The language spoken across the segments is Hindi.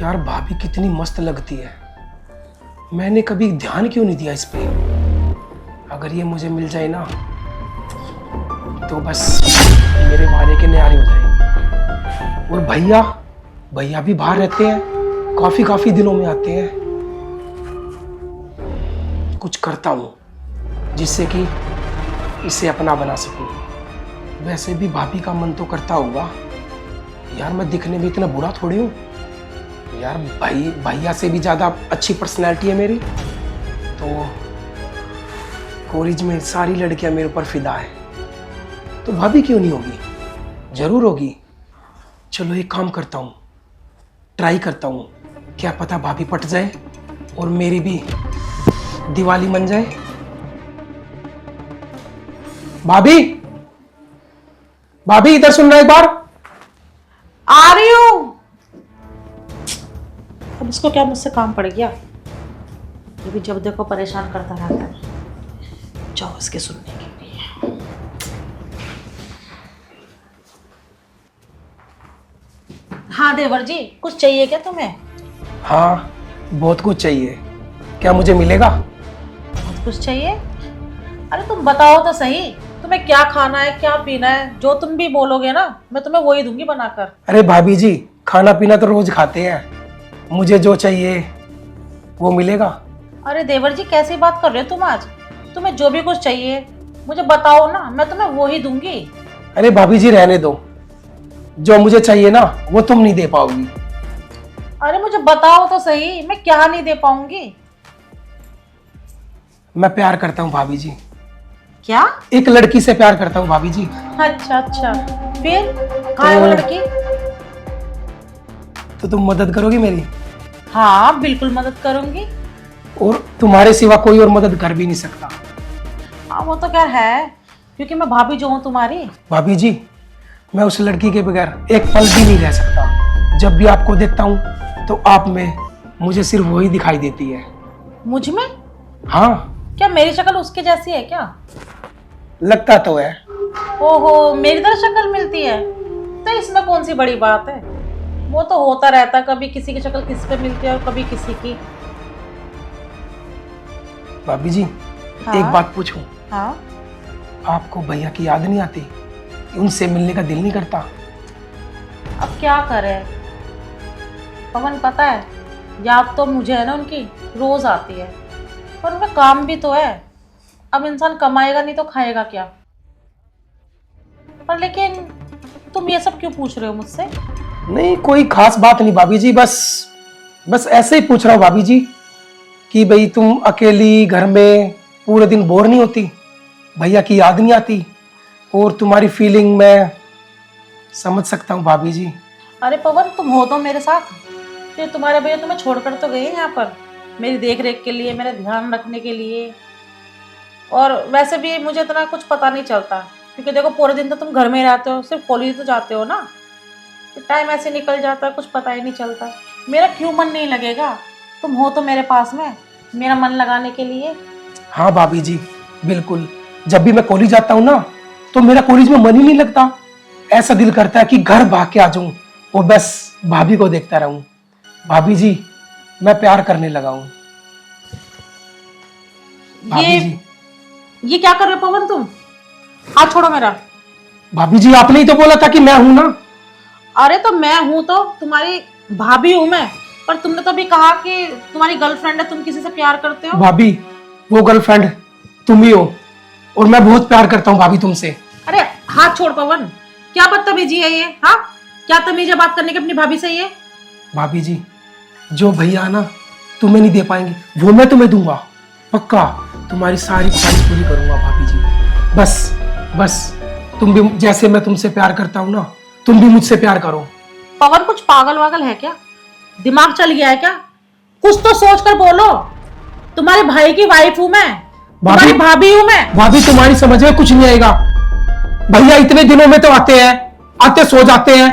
यार भाभी कितनी मस्त लगती है, मैंने कभी ध्यान क्यों नहीं दिया इस पे। अगर ये मुझे मिल जाए ना तो बस मेरे वारे के न्यारे हो जाए। और भैया भैया भी बाहर रहते हैं, काफी दिनों में आते हैं। कुछ करता हूँ जिससे कि इसे अपना बना सकूं। वैसे भी भाभी का मन तो करता होगा यार, मैं दिखने में इतना बुरा थोड़ी हूँ यार। भैया से भी ज्यादा अच्छी पर्सनैलिटी है मेरी। तो कॉलेज में सारी लड़कियां मेरे ऊपर फिदा है, तो भाभी क्यों नहीं होगी, जरूर होगी। चलो एक काम करता हूँ, ट्राई करता हूँ, क्या पता भाभी पट जाए और मेरी भी दिवाली बन जाए। भाभी भाभी इधर सुनना एक बार। आ रही हूँ। अब इसको क्या मुझसे काम पड़ गया, ये भी जब देखो परेशान करता रहता है। जाओ इसके सुनने के लिए। हाँ देवर जी, कुछ चाहिए क्या तुम्हें? हाँ बहुत कुछ चाहिए, क्या मुझे मिलेगा? बहुत कुछ चाहिए? अरे तुम बताओ तो सही, तुम्हें क्या खाना है क्या पीना है, जो तुम भी बोलोगे ना मैं तुम्हें वही दूंगी बनाकर। अरे भाभी जी खाना पीना तो रोज खाते हैं, मुझे जो चाहिए वो मिलेगा। अरे देवर जी कैसी बात कर रहे हो तुम आज? तुम्हें जो भी कुछ चाहिए मुझे बताओ ना, मैं तुम्हें वो ही दूंगी। अरे भाभी जी रहने दो, जो मुझे चाहिए ना वो तुम नहीं दे पाओगी। अरे मुझे बताओ तो सही, मैं क्या नहीं दे पाऊंगी? मैं प्यार करता हूँ भाभी जी। क्या? एक लड़की से प्यार करता हूँ भाभी जी। अच्छा अच्छा, फिर कहाँ है वो लड़की? तो तुम मदद करोगी मेरी? हाँ बिल्कुल मदद करूंगी। और तुम्हारे सिवा कोई और मदद कर भी नहीं सकता। हाँ वो तो खैर है, क्योंकि मैं भाभी जो हूँ तुम्हारी। भाभी जी मैं उस लड़की के बगैर एक पल भी नहीं रह सकता। जब भी आपको देखता हूँ तो आप में मुझे सिर्फ वही दिखाई देती है। मुझ में? हाँ। क्या मेरी शक्ल उसके जैसी है क्या? लगता तो है। ओहो मेरी तरह शक्ल मिलती है तो इसमें कौन सी बड़ी बात है। वो तो होता रहता, कभी किसी की शक्ल किसी पे मिलती है और कभी किसी की। भाभी जी हाँ? एक बात पूछूं? हाँ? आपको भैया की याद नहीं आती? उनसे मिलने का दिल नहीं करता? अब क्या करे पवन, पता है याद तो मुझे है ना उनकी रोज आती है, पर उनका काम भी तो है। अब इंसान कमाएगा नहीं तो खाएगा क्या? पर लेकिन तुम ये सब क्यों पूछ रहे हो मुझसे? नहीं कोई खास बात नहीं भाभी जी, बस ऐसे ही पूछ रहा हूँ भाभी जी कि भाई तुम अकेली घर में पूरे दिन बोर नहीं होती? भैया की याद नहीं आती? और तुम्हारी फीलिंग मैं समझ सकता हूँ भाभी जी। अरे पवन तुम हो तो मेरे साथ, फिर तुम्हारे भैया तुम्हें छोड़कर तो गए यहाँ पर मेरी देख रेख के लिए, मेरा ध्यान रखने के लिए। और वैसे भी मुझे इतना कुछ पता नहीं चलता, क्योंकि देखो पूरे दिन तो तुम घर में ही रहते हो, सिर्फ कॉलेज तो जाते हो ना, तो टाइम ऐसे निकल जाता है कुछ पता ही नहीं चलता। मेरा क्यों मन नहीं लगेगा? तुम हो तो मेरे पास में मेरा मन लगाने के लिए। हाँ भाभी जी बिल्कुल, जब भी मैं कॉलेज जाता हूँ ना तो मेरा कॉलेज में मन ही नहीं लगता। ऐसा दिल करता है कि घर भाग के आ जाऊं और बस भाभी को देखता रहूं। भाभी जी मैं प्यार करने लगा हूं। भाभी जी ये क्या कर रहे हो पवन तुम? हाथ छोड़ो मेरा। भाभी जी आपने ही तो बोला था कि मैं हूं ना। अरे तो मैं हूं तो तुम्हारी भाभी हूं मैं, पर तुमने तो अभी कहा कि तुम्हारी गर्लफ्रेंड है, तुम किसी से प्यार करते हो। भाभी वो गर्लफ्रेंड तुम ही हो और मैं बहुत प्यार करता हूँ भाभी तुमसे। अरे हाथ छोड़ पवन, क्या बदतमीजी है ये? हाँ क्या तमीज है बात करने की अपनी भाभी से ये? भाभी जी जो भैया ना तुम्हें नहीं दे पाएंगे वो मैं तुम्हें दूंगा, पक्का। तुम्हारी सारी ख्वाहिश पूरी करूंगा भाभी जी। बस तुम भी जैसे मैं तुमसे प्यार करता हूँ ना, तुम भी मुझसे प्यार करो। पवन कुछ पागल वागल है क्या? दिमाग चल गया है क्या? कुछ तो सोच कर बोलो। तुम्हारे भाई की वाइफ हूं मैं, तुम्हारी भाभी हूं मैं। भाभी तुम्हारी समझ में कुछ नहीं आएगा। भैया इतने दिनों में तो आते हैं, आते सो जाते हैं।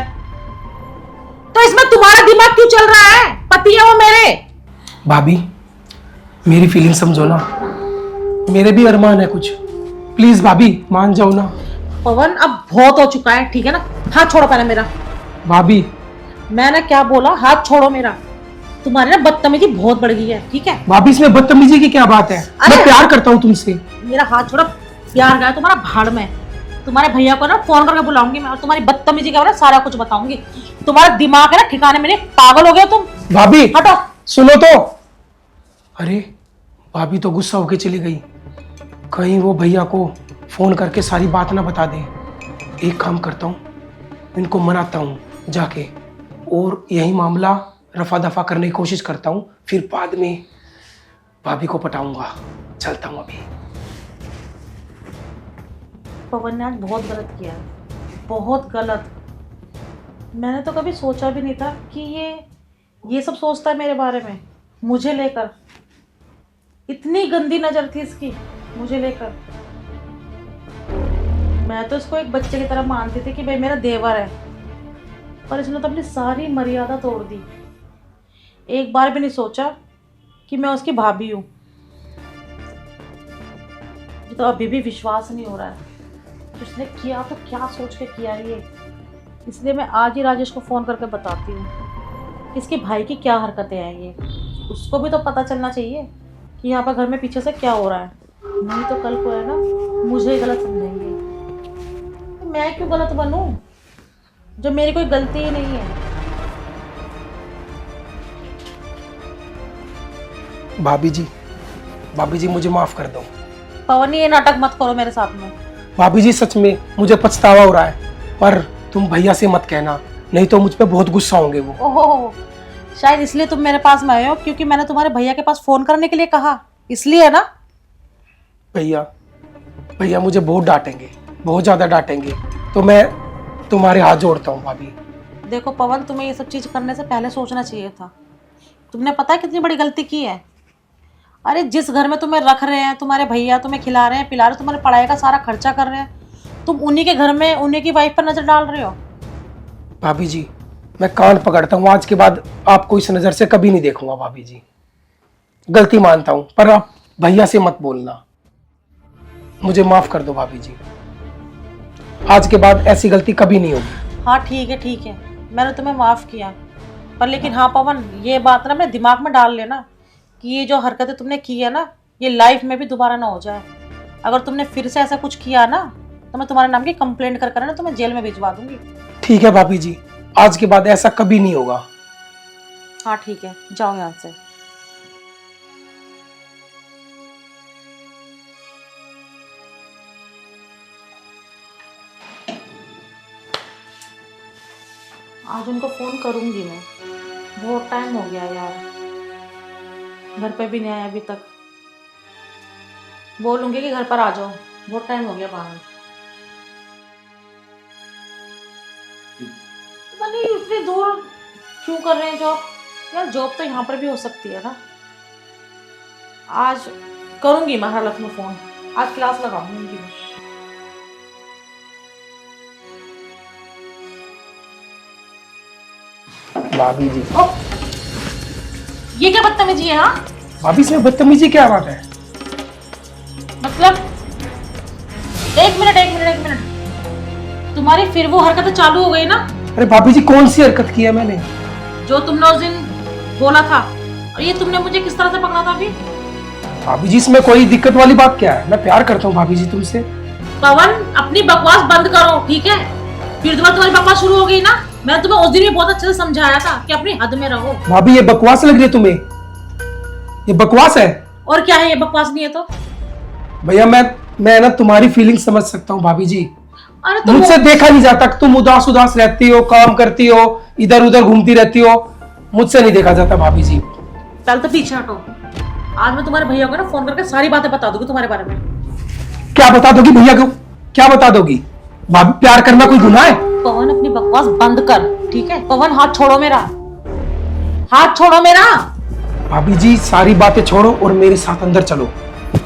तो इसमें तुम्हारा दिमाग क्यों चल रहा है? पति है वो मेरे। भाभी मेरी फीलिंग समझो ना, मेरे भी अरमान है कुछ, प्लीज भाभी मान जाओ ना। पवन अब बहुत हो चुका है, ठीक है ना? हाथ छोड़ो पहले मेरा। भाभी मैंने क्या बोला? हाथ छोड़ो मेरा। तुम्हारी ना बदतमीजी बहुत बढ़ गई है, ठीक है? भाभी इसमें बदतमीजी की क्या बात है? अरे! मैं प्यार करता हूँ तुमसे। मेरा हाथ छोड़ो, प्यार गया तुम्हारा भाड़ में। तुम्हारे भैया को ना फोन करके बुलाऊंगी मैं, और तुम्हारी बदतमीजी के बारे में सारा कुछ बताऊंगी। तुम्हारा दिमाग है ना ठिकाने में नहीं, पागल हो गया तुम। भाभी हटो। सुनो तो। अरे भाभी तो गुस्सा होके चली गई, कहीं वो भैया को फोन करके सारी बात ना बता दे। एक काम करता हूँ, इनको मनाता हूँ जाके, और यही मामला रफा दफा करने की कोशिश करता हूँ, फिर बाद में भाभी को पटाऊंगा। चलता हूँ अभी। पवन ने आज बहुत गलत किया है, बहुत गलत। मैंने तो कभी सोचा भी नहीं था कि ये सब सोचता है मेरे बारे में, मुझे लेकर। इतनी गंदी नजर थी इसकी मुझे लेकर। मैं तो इसको एक बच्चे की तरह मानती थी कि भाई मेरा देवर है, पर इसने तो अपनी सारी मर्यादा तोड़ दी। एक बार भी नहीं सोचा कि मैं उसकी भाभी हूँ। ये तो अभी भी विश्वास नहीं हो रहा है कि उसने किया तो क्या सोच के किया ये। इसलिए मैं आज ही राजेश को फ़ोन करके बताती हूँ इसके भाई की क्या हरकतें हैं ये। उसको भी तो पता चलना चाहिए कि यहाँ पर घर में पीछे से क्या हो रहा है, नहीं तो कल को है ना मुझे ही गलत समझेंगे। तो मैं क्यों गलत बनूं जब मेरी कोई गलती ही नहीं है। भाभी जी मुझे माफ कर दो। पवन ये नाटक मत करो मेरे साथ में। भाभी जी सच में मुझे पछतावा हो रहा है, पर तुम भैया से मत कहना, नहीं तो मुझ पे बहुत गुस्सा होंगे वो। ओहो, शायद इसलिए तुम मेरे पास में आए हो क्योंकि मैंने तुम्हारे भैया के पास फोन करने के लिए कहा, इसलिए है ना? भैया मुझे बहुत डांटेंगे, बहुत ज्यादा डांटेंगे, तो मैं तुम्हारे हाथ जोड़ता हूँ भाभी। देखो पवन, तुम्हें ये सब चीज करने से पहले सोचना चाहिए था। तुमने पता है कितनी बड़ी गलती की है। अरे जिस घर में तुम्हें रख रहे हैं, तुम्हारे भैया तुम्हें खिला रहे हैं, पिला रहे हैं, तुम्हारे पढ़ाई का सारा खर्चा कर रहे हैं, तुम उन्हीं के घर में उन्हीं की वाइफ पर नजर डाल रहे हो। भाभी जी मैं कान पकड़ता हूँ, आज के बाद आपको इस नजर से कभी नहीं देखूंगा। भाभी जी गलती मानता हूँ, पर आप भैया से मत बोलना, मुझे माफ कर दो भाभी जी। आज के बाद ऐसी गलती कभी नहीं होगी। हाँ ठीक है, मैंने तुम्हें माफ किया, पर लेकिन हाँ पवन, ये बात ना अपने दिमाग में डाल लेना कि ये जो हरकतें तुमने की है ना, ये लाइफ में भी दोबारा ना हो जाए। अगर तुमने फिर से ऐसा कुछ किया ना, तो मैं तुम्हारे नाम की कंप्लेंट कर ना तुम्हें जेल में भिजवा दूंगी। ठीक है भाभी जी, आज के बाद ऐसा कभी नहीं होगा। हाँ ठीक है, जाओ यहाँ से। आज उनको फोन करूंगी मैं, बहुत टाइम हो गया यार, घर पे भी नहीं आया अभी तक। बोलूंगी कि घर पर आ जाओ, बहुत टाइम हो गया बाहर। पता नहीं इतनी दूर क्यों कर रहे हैं जॉब यार। जॉब तो यहाँ पर भी हो सकती है ना। आज करूंगी मैं हालत में फोन, आज क्लास लगाऊंगी मैं। भाभी जी ये क्या बदतमीजी है? हाँ भाभी इसमें बदतमीजी क्या बात है? मतलब एक मिनट, तुम्हारी फिर वो हरकतें चालू हो गई ना? अरे भाभी जी कौन सी हरकत की है मैंने? जो तुमने उस दिन बोला था, और ये तुमने मुझे किस तरह से पकड़ा था अभी? भाभी जी इसमें कोई दिक्कत वाली बात क्या है? मैं प्यार करता हूँ भाभी जी तुमसे। पवन अपनी बकवास बंद करो, ठीक है? फिर दोबारा तुम्हारी बकवास शुरू हो गई ना। मैंने तुम्हें उस दिन भी बहुत अच्छे से समझाया था कि अपनी हद में रहो। भाभी ये बकवास लग रही है तुम्हें? ये बकवास है? और क्या है, ये बकवास नहीं है तो? भैया मैं ना तुम्हारी फीलिंग समझ सकता हूँ भाभी जी। अरे तुम मुझसे देखा नहीं जाता, तुम उदास रहती हो, काम करती हो, इधर उधर घूमती रहती हो, मुझसे नहीं देखा जाता भाभी जी। पहले तो पीछे हटो। आज मैं तुम्हारे भैया को ना फोन करके सारी बातें बता दूंगी तुम्हारे बारे में। क्या बता दोगी भैया को? क्या बता दोगी? भाभी प्यार करना कोई गुनाह है? पवन अपनी बकवास बंद कर, ठीक है? पवन हाथ छोड़ो मेरा, हाथ छोड़ो मेरा। भाभी जी सारी बातें छोड़ो और मेरे साथ अंदर चलो।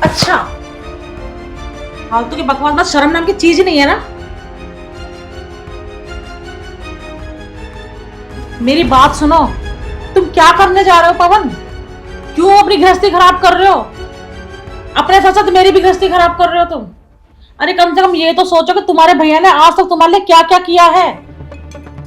अच्छा, फालतू की बकवास, बस शर्म नाम की चीज ही नहीं है ना। मेरी बात सुनो, तुम क्या करने जा रहे हो पवन? क्यों अपनी गृहस्थी खराब कर रहे हो? अपने साथ साथ मेरी भी गृहस्थी खराब कर रहे हो तुम। अरे कम से कम ये तो सोचो कि तुम्हारे भैया ने आज तक तुम्हारे लिए क्या क्या किया है।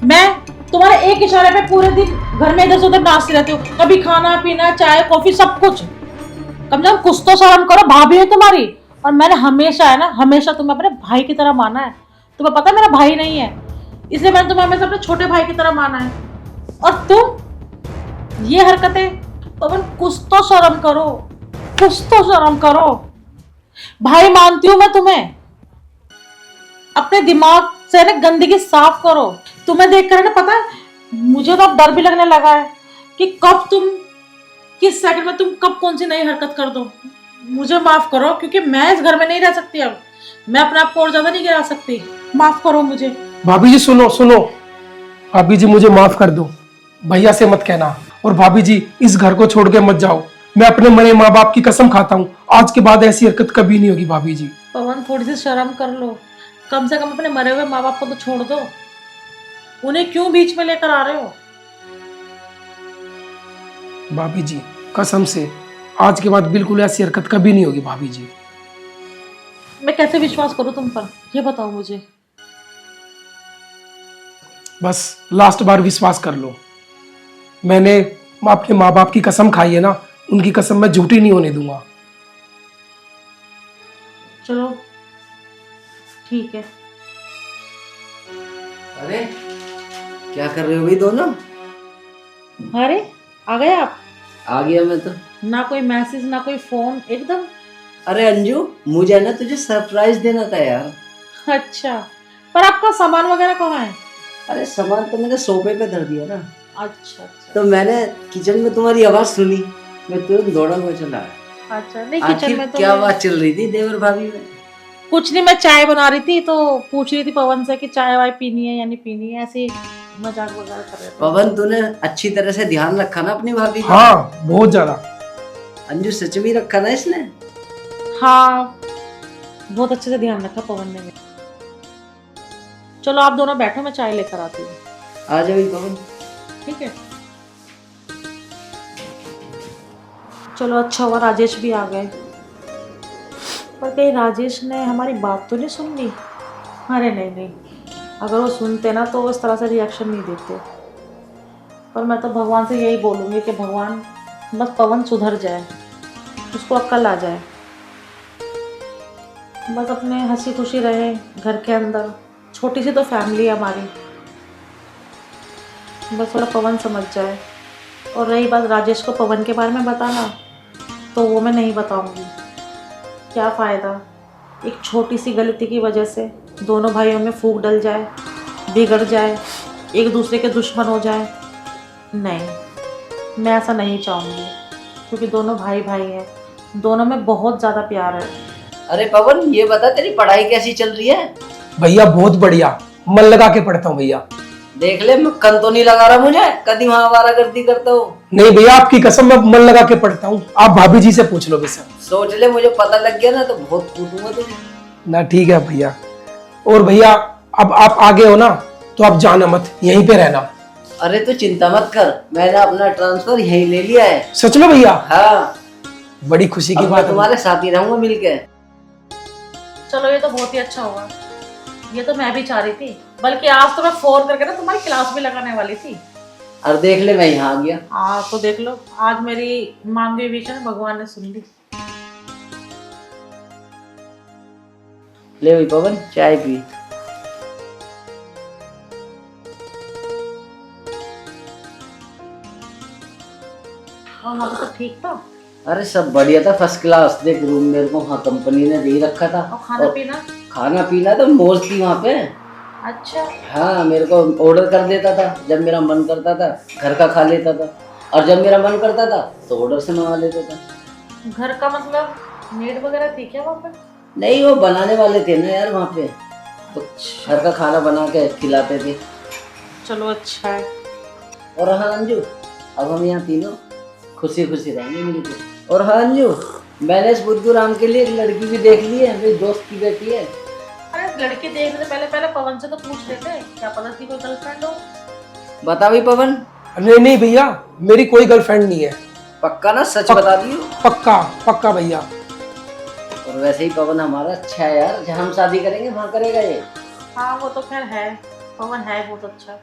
मैं तुम्हारे एक इशारे पे पूरे दिन घर में इधर से उधर नाचती रहती हूँ, कभी खाना पीना चाय कॉफी सब कुछ। कम से कम कुछ तो शर्म करो, भाभी है तुम्हारी। और मैंने हमेशा है ना, हमेशा तुम्हें अपने भाई की तरह माना है। तुम्हें पता है मेरा भाई नहीं है, इसलिए मैंने तुम्हें हमेशा अपने छोटे भाई की तरह माना है। और तुम ये हरकतें, पवन कुछ तो शर्म करो, कुछ तो शर्म करो। भाई मानती हूं मैं तुम्हें, अपने दिमाग से ना गंदगी साफ करो। तुम्हें देखकर ना पता है मुझे तो अब डर भी लगने लगा है कि कब तुम, किस सेकंड में तुम कब कौन सी नई हरकत कर दो। मुझे माफ करो, क्योंकि मैं इस घर में नहीं रह सकती अब। मैं अपने आप को और ज्यादा नहीं गिरा सकती। माफ करो मुझे। भाभी जी सुनो सुनो, भाभी जी मुझे माफ कर दो, भैया से मत कहना। और भाभी जी इस घर को छोड़ के मत जाओ, मैं अपने मरे माँ बाप की कसम खाता हूँ आज के बाद ऐसी हरकत कभी नहीं होगी। भाभी जी पवन थोड़ी सी शर्म कर लो, कम से कम अपने मरे हुए माँ बाप को तो छोड़ दो। उन्हें क्यों बीच में लेकर आ रहे हो? भाभी जी कसम से आज के बाद बिल्कुल ऐसी हरकत कभी नहीं होगी। भाभी जी मैं कैसे विश्वास करूं तुम पर, ये बताओ मुझे। बस लास्ट बार विश्वास कर लो, मैंने अपने माँ बाप की कसम खाई है ना, उनकी कसम मैं झूठी नहीं होने दूंगा। चलो ठीक है। अरे क्या कर रहे हो भाई दोनों? अरे आ गए आप? आ गया मैं तो। ना कोई मैसेज ना कोई फोन, एकदम। अरे अंजू, मुझे ना तुझे सरप्राइज देना था यार। अच्छा, पर आपका सामान वगैरह कहाँ है? अरे सामान तो मैंने सोफे पे धर दिया ना। अच्छा अच्छा तो मैंने किचन में तुम्हारी आवाज सुनी, मैं तुरंत दौड़ा हुआ चला आया। अच्छा। नहीं किचन आखिर में तो क्या बात चल रही थी देवर भाभी में? कुछ नहीं, मैं चाय बना रही थी तो पूछ रही थी पवन से कि चाय वाय पीनी है या नहीं पीनी है, ऐसे ही मजाक वगैरह कर रहे थे। पवन तूने अच्छी तरह से ध्यान रखा ना अपनी भाभी का? हाँ बहुत ज्यादा। अंजू सच में रखा ना इसने? हाँ बहुत अच्छे से ध्यान रखा पवन ने मेरा। चलो आप दोनों बैठो, मैं चाय लेकर आती हूँ। आ जाओ पवन। ठीक है। चलो अच्छा हुआ राजेश भी आ गए, पर कहीं राजेश ने हमारी बात तो नहीं सुन ली? अरे नहीं नहीं, अगर वो सुनते ना तो वो इस तरह से रिएक्शन नहीं देते। पर मैं तो भगवान से यही बोलूँगी कि भगवान बस पवन सुधर जाए, उसको अक्ल आ जाए, बस अपने हंसी खुशी रहे घर के अंदर। छोटी सी तो फैमिली है हमारी, बस थोड़ा पवन समझ जाए। और रही बात राजेश को पवन के बारे में बताना, तो वो मैं नहीं बताऊंगी। क्या फ़ायदा, एक छोटी सी गलती की वजह से दोनों भाइयों में फूट डल जाए, बिगड़ जाए, एक दूसरे के दुश्मन हो जाए। नहीं, मैं ऐसा नहीं चाहूँगी, क्योंकि दोनों भाई भाई हैं, दोनों में बहुत ज़्यादा प्यार है। अरे पवन ये बता तेरी पढ़ाई कैसी चल रही है? भैया बहुत बढ़िया, मन लगा के पढ़ता हूँ भैया। देख ले मक्खन तो नहीं लगा रहा मुझे, कभी वहां आवारागर्दी करता हूँ। नहीं भैया आपकी कसम मैं मन लगा के पढ़ता हूँ, आप भाभी जी से पूछ लो वैसे। सोच ले मुझे पता लग गया ना तो बहुत कूटूंगा तुझे। ना ठीक है भैया। और भैया अब आप आगे हो ना तो आप जाना मत, यहीं पे रहना। अरे तू चिंता मत कर, मैंने अपना ट्रांसफर यहीं ले लिया है। सच में भैया? हाँ, बड़ी खुशी की अब बात मैं है। तुम्हारे साथ ही रहूंगा मिलके। चलो ये तो बहुत ही अच्छा हुआ, ये तो मैं भी चाह रही थी, बल्कि आज तो मैं फोन करके ना तुम्हारी क्लास भी लगाने वाली थी। और देख ले मैं यहाँ आ गया। हाँ तो देख लो, आज मेरी मांगी हुई विश भगवान ने सुन ली। ले भाई पवन चाय पी। और वहाँ पे तो ठीक था? अरे सब बढ़िया था, फर्स्ट क्लास। देख रूम मेरे को हाँ कंपनी ने दे ही रखा था। और खाना पीना? खाना पीना तो मौज थी वहाँ पे। अच्छा। हाँ मेरे को ऑर्डर कर देता था, जब मेरा मन करता था घर का खा लेता था, और जब मेरा मन करता था तो ऑर्डर से मंगा लेता था। घर का मतलब मेड वगैरह थी क्या वहाँ पे? नहीं वो बनाने वाले थे ना यार वहाँ पे, तो घर का खाना बना के खिलाते थे। चलो अच्छा है। और हाँ अंजू, अब हम यहाँ तीनों खुशी खुशी रहेंगे मिलके। और हाँ अंजू, मैंने इस बुद्धू राम के लिए एक लड़की भी देख ली है, मेरी दोस्त की बेटी है। अरे लड़की देखने से पहले पहले पवन से तो पूछ लेते, क्या पता थी कोई गर्लफ्रेंड हो। बता भी पवन। नहीं नहीं भैया मेरी कोई गर्लफ्रेंड नहीं है। पक्का ना, सच बता दियो। पक्का पक्का भैया। और वैसे ही पवन हमारा अच्छा है यार, जहाँ हम शादी करेंगे वहाँ करेगा ये। हाँ वो तो खैर है, पवन है बहुत अच्छा।